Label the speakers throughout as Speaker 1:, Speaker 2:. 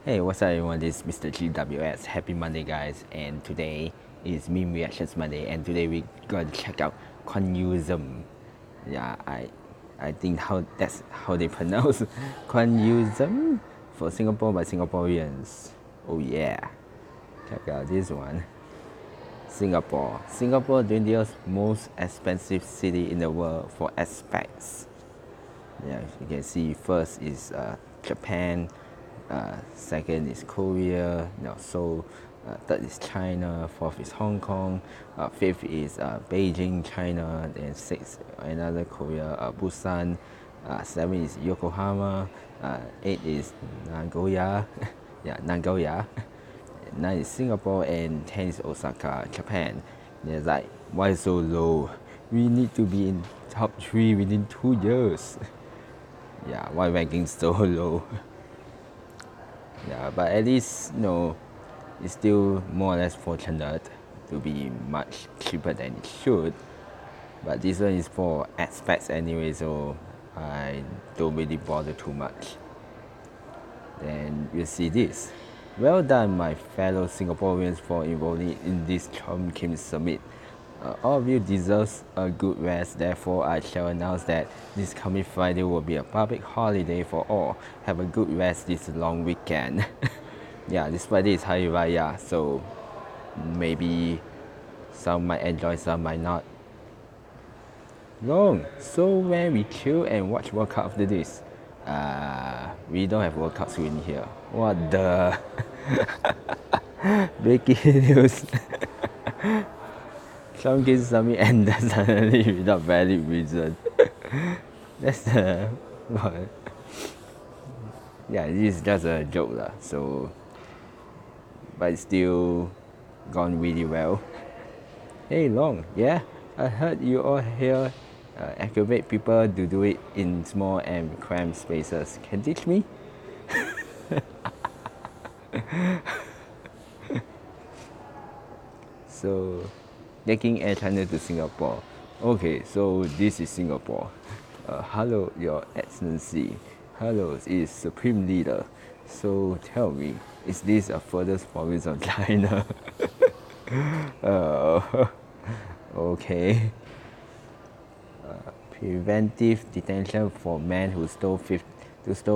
Speaker 1: Hey, what's up everyone? This is Mr. GWS. Happy Monday, guys. And today is Meme Reactions Monday. And today we gonna check out Kuanyewism. Yeah, I think that's how they pronounce Kuanyewism for Singapore by Singaporeans. Oh yeah, check out this one. Singapore. Singapore, the 20th most expensive city in the world for expats. Yeah, you can see first is Japan, second is Korea, Seoul, third is China, fourth is Hong Kong, fifth is Beijing, China, then sixth another Korea, Busan, seven is Yokohama, eight is Nagoya, yeah, Nagoya, nine is Singapore, and 10 is Osaka, Japan. And it's like, why so low? We need to be in top 3 within 2 years. Yeah, why ranking so low? Yeah, but at least it's still more or less fortunate to be much cheaper than it should. But this one is for expats anyway, so I don't really bother too much. Then you see this. Well done, my fellow Singaporeans, for involving in this Chom Kim summit. All of you deserve a good rest, therefore I shall announce that this coming Friday will be a public holiday for all. Have a good rest this long weekend. Yeah, this Friday is Hari Raya, so maybe some might enjoy, some might not. Long. So when we chill and watch World Cup after this? We don't have World Cup screen here. What the? Breaking news. Some kids summit ended suddenly without valid reason. That's the what? Yeah, this is just a joke lah. So, but it's still gone really well. Hey Long, yeah, I heard you all here activate people to do it in small and cramped spaces. Can teach me? So, taking Air China to Singapore. Okay, so this is Singapore. Hello, Your Excellency. Hello, is Supreme Leader. So tell me, is this a furthest province of China? Okay. Preventive detention for man who stole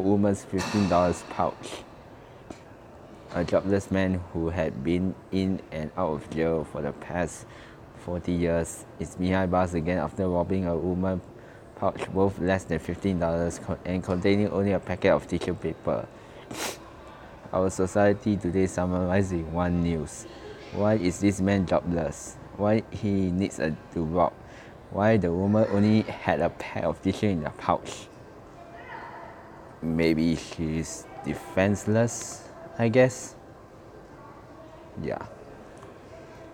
Speaker 1: woman's $15 pouch. A jobless man who had been in and out of jail for the past 40 years is behind bars again after robbing a woman's pouch worth less than $15 and containing only a packet of tissue paper. Our society today summarizing one news. Why is this man jobless? Why he needs to rob? Why the woman only had a pack of tissue in the pouch? Maybe she's defenseless, I guess. Yeah.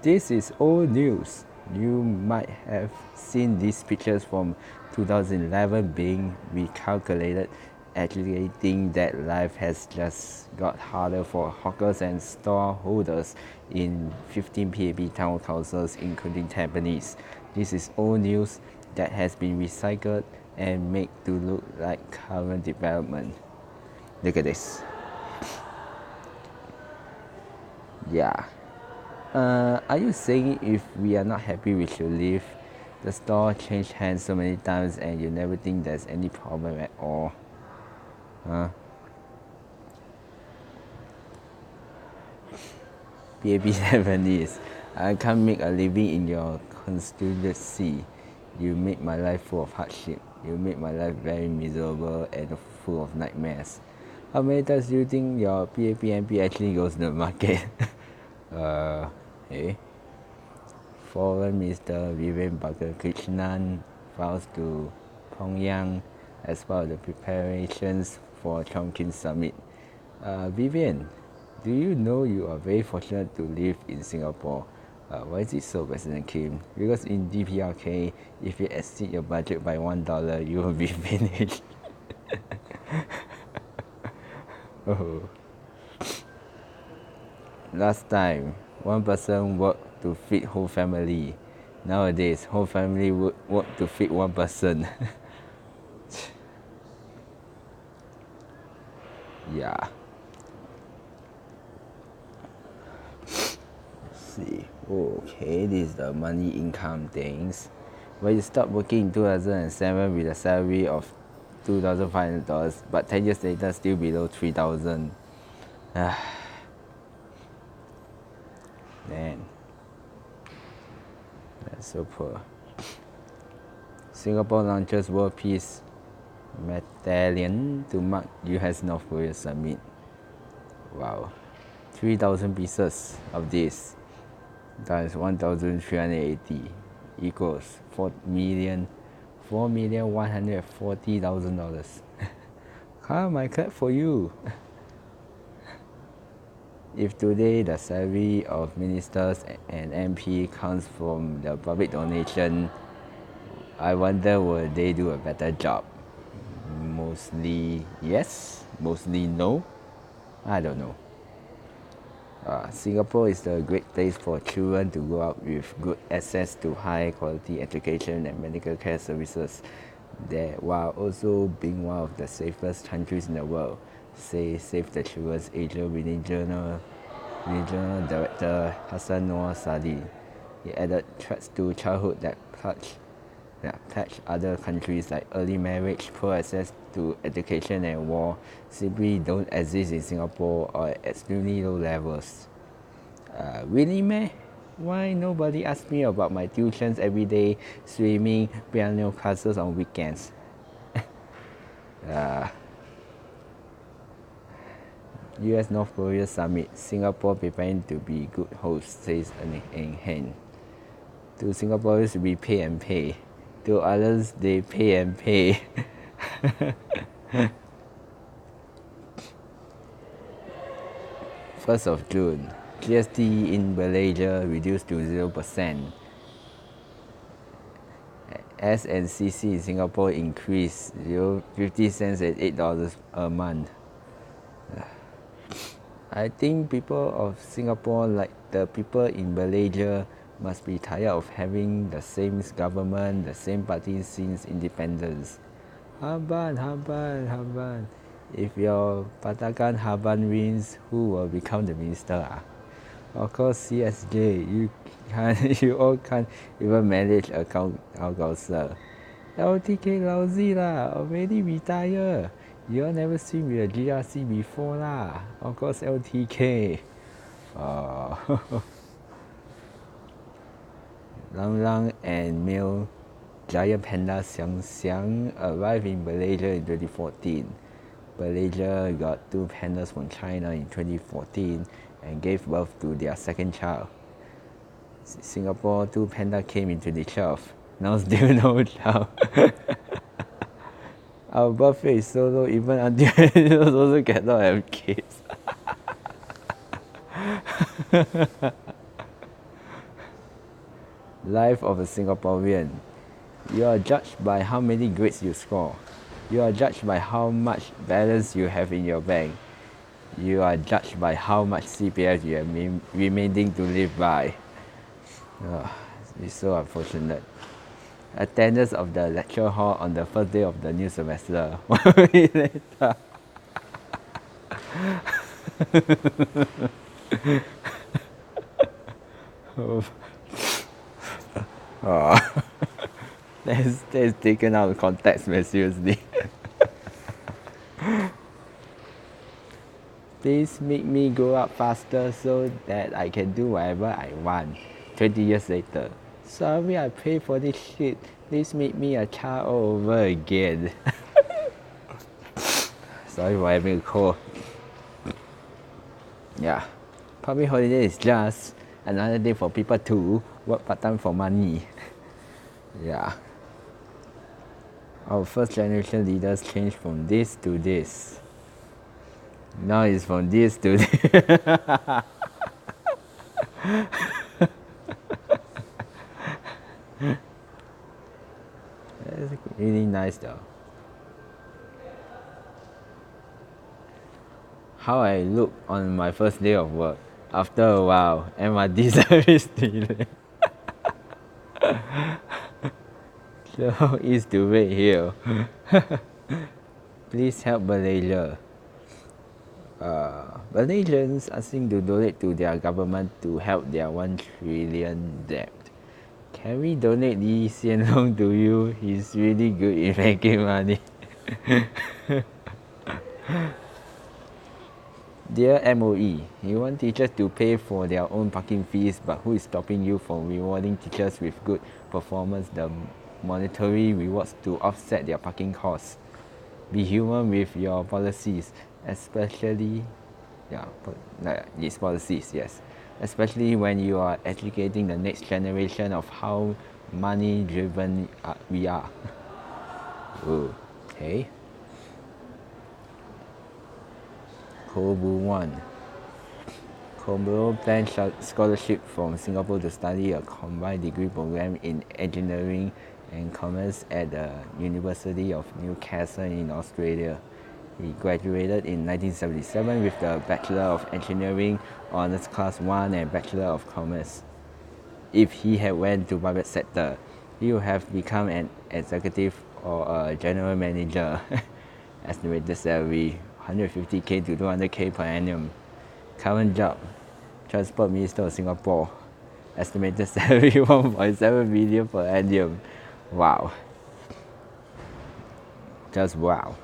Speaker 1: This is old news. You might have seen these pictures from 2011 being recalculated, agitating that life has just got harder for hawkers and store holders in 15 PAP town councils, including Tampines. This is old news that has been recycled and made to look like current development. Look at this. Yeah. Are you saying if we are not happy we should leave? The store changed hands so many times and you never think there's any problem at all? Huh? PAP 70s. I can't make a living in your constituency. You make my life full of hardship. You make my life very miserable and full of nightmares. How many times do you think your PAP MP actually goes to the market? Hey. Foreign Minister Vivian Balakrishnan vows to Pyongyang as part of the preparations for Chongqing Summit. Vivian, do you know you are very fortunate to live in Singapore? Why is it so, President Kim? Because in DPRK, if you exceed your budget by $1, you will be finished. Oh. Last time, one person worked to feed whole family. Nowadays, whole family work to feed one person. Yeah. see. Okay, this is the money income things. When you start working in 2007 with a salary of $2,500, but 10 years later still below 3,000. Man, that's so poor. Singapore launches World Peace Medallion to mark US North Korea summit. Wow, 3,000 pieces of this times 1,380 equals $4,140,000. Come, I clap for you. If today the salary of ministers and MP comes from the public donation, I wonder will they do a better job? Mostly yes, mostly no. I don't know. Singapore is a great place for children to grow up with good access to high quality education and medical care services, there, while also being one of the safest countries in the world, say Save the Children's Asia Regional Director Hassan Noor Sadi. He added threats to childhood that plague other countries like early marriage, poor access to education and war simply don't exist in Singapore or at extremely low levels. Really meh? Why nobody asks me about my tuitions every day, swimming, piano classes on weekends? US North Korea summit, Singapore preparing to be good host, says Ng Hen. To Singaporeans we pay and pay. To others they pay and pay. 1st of June, GST in Malaysia reduced to 0%. SNCC in Singapore increased 50 cents at $8 a month. I think people of Singapore, like the people in Malaysia, must be tired of having the same government, the same party since independence. Haban. If your Patakan Haban wins, who will become the minister? Of course, CSJ. You all can't even manage account 好搞笑. LTK lousy lah, already retire. You all never swim with a GRC before lah. Of course, LTK. Lang Lang and male giant panda Xiang Xiang arrived in Malaysia in 2014. Malaysia got 2 pandas from China in 2014 and gave birth to their second child. Singapore, 2 pandas came in 2012. Now still no child. Our birth rate is so low, even until also cannot have kids. Life of a Singaporean. You are judged by how many grades you score. You are judged by how much balance you have in your bank. You are judged by how much CPF you have remaining to live by. It's so unfortunate. Attendance of the lecture hall on the first day of the new semester. 1 week later. That's taken out of context, man, seriously. Please make me grow up faster so that I can do whatever I want. 20 years later. Sorry I pay for this shit. Please make me a child all over again. Sorry for having a cold. Yeah. Public holiday is just another day for people to work part-time for money. Yeah. Our first generation leaders changed from this to this. Now it's from this to this. That's really nice though. How I look on my first day of work. After a while, MRT service delay. So east to Red Hill. Please help Malaysia. Malaysians asking to donate to their government to help their 1 trillion debt. Can we donate Lee Hsien Loong to you? He's really good in making money. Dear MOE, you want teachers to pay for their own parking fees, but who is stopping you from rewarding teachers with good performance, the monetary rewards to offset their parking costs? Be human with your policies, especially these policies, yes. Especially when you are educating the next generation of how money driven we are. Okay. Kobu 1. Kobu planned scholarship from Singapore to study a combined degree program in engineering and commerce at the University of Newcastle in Australia. He graduated in 1977 with the Bachelor of Engineering, Honours Class 1 and Bachelor of Commerce. If he had went to private sector, he would have become an executive or a general manager. Estimated salary 150k to 200k per annum. Current job, Transport Minister of Singapore. Estimated salary 1.7 million per annum. Wow. Just wow.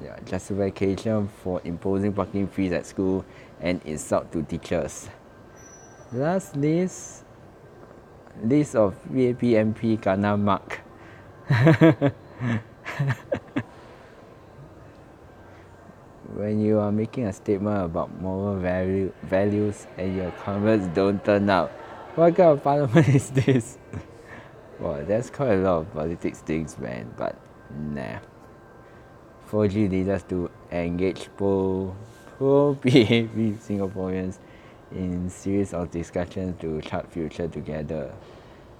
Speaker 1: Yeah, justification for imposing parking fees at school and insult to teachers. Last list of VAP MP kena mark. When you are making a statement about moral values and your comments don't turn out, what kind of parliament is this? Well, there's quite a lot of politics things, man, but nah. 4G leaders to engage pro-PAP Singaporeans in series of discussions to chart future together.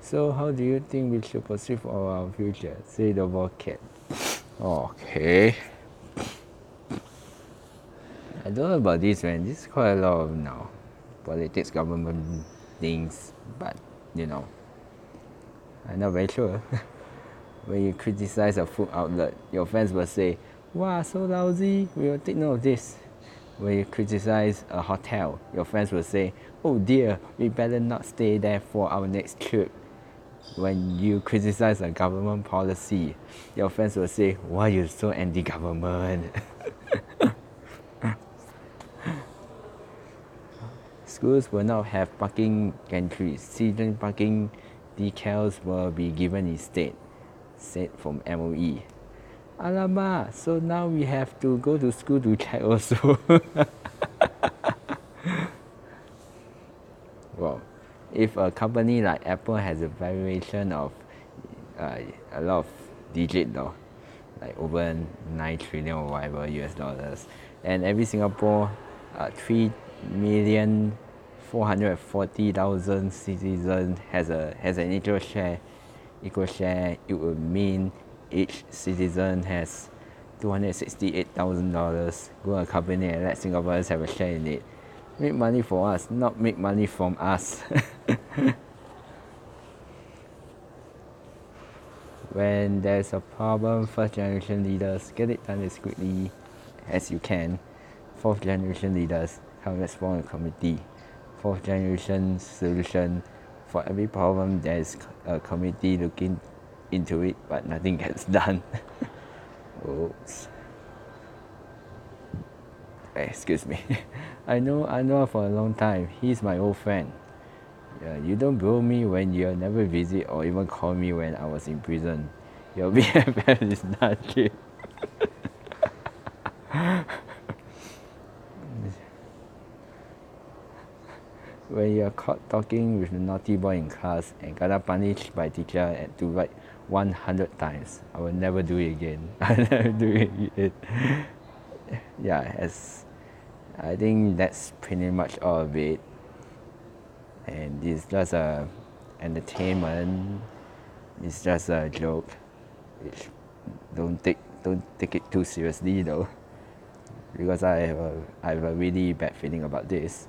Speaker 1: So how do you think we should proceed for our future? Say the vocab. Okay. I don't know about this, man. This is quite a lot of now politics, government things, but I'm not very sure. When you criticize a food outlet, your fans will say, "Wow, so lousy, we will take note of this." When you criticize a hotel, your friends will say, "Oh dear, we better not stay there for our next trip." When you criticize a government policy, your friends will say, "Why are you so anti-government?" Schools will not have parking gantries. Season parking decals will be given instead, said from MOE. Alamak, so now we have to go to school to check also. Well, if a company like Apple has a valuation of a lot of digit though, like over 9 trillion or whatever US dollars, and every Singapore 3,440,000 citizens has an equal share, it would mean each citizen has $268,000. Go a company and let Singaporeans have a share in it. Make money for us, not make money from us. When there's a problem, first generation leaders get it done as quickly as you can. Fourth generation leaders come let's form a committee. Fourth generation solution, for every problem there's a committee looking into it, but nothing gets done. Oops. Excuse me. I know for a long time. He's my old friend. You don't bro me when you never visit or even call me when I was in prison. Your BFF is not cheap. When you're caught talking with a naughty boy in class and got punished by teacher and to write 100 times, I will never do it again. I'll never do it again. Yeah, I think that's pretty much all of it. And it's just a entertainment. It's just a joke. Don't take it too seriously though, because I have a really bad feeling about this.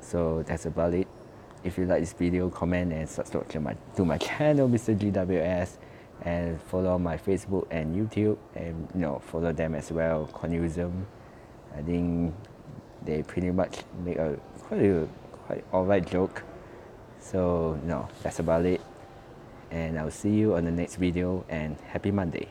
Speaker 1: So that's about it. If you like this video, comment and subscribe to my channel, Mr. GWS. and follow my Facebook and YouTube, and follow them as well. Kuanyewism, I think they pretty much make a quite alright joke. So that's about it, and I'll see you on the next video, and happy Monday.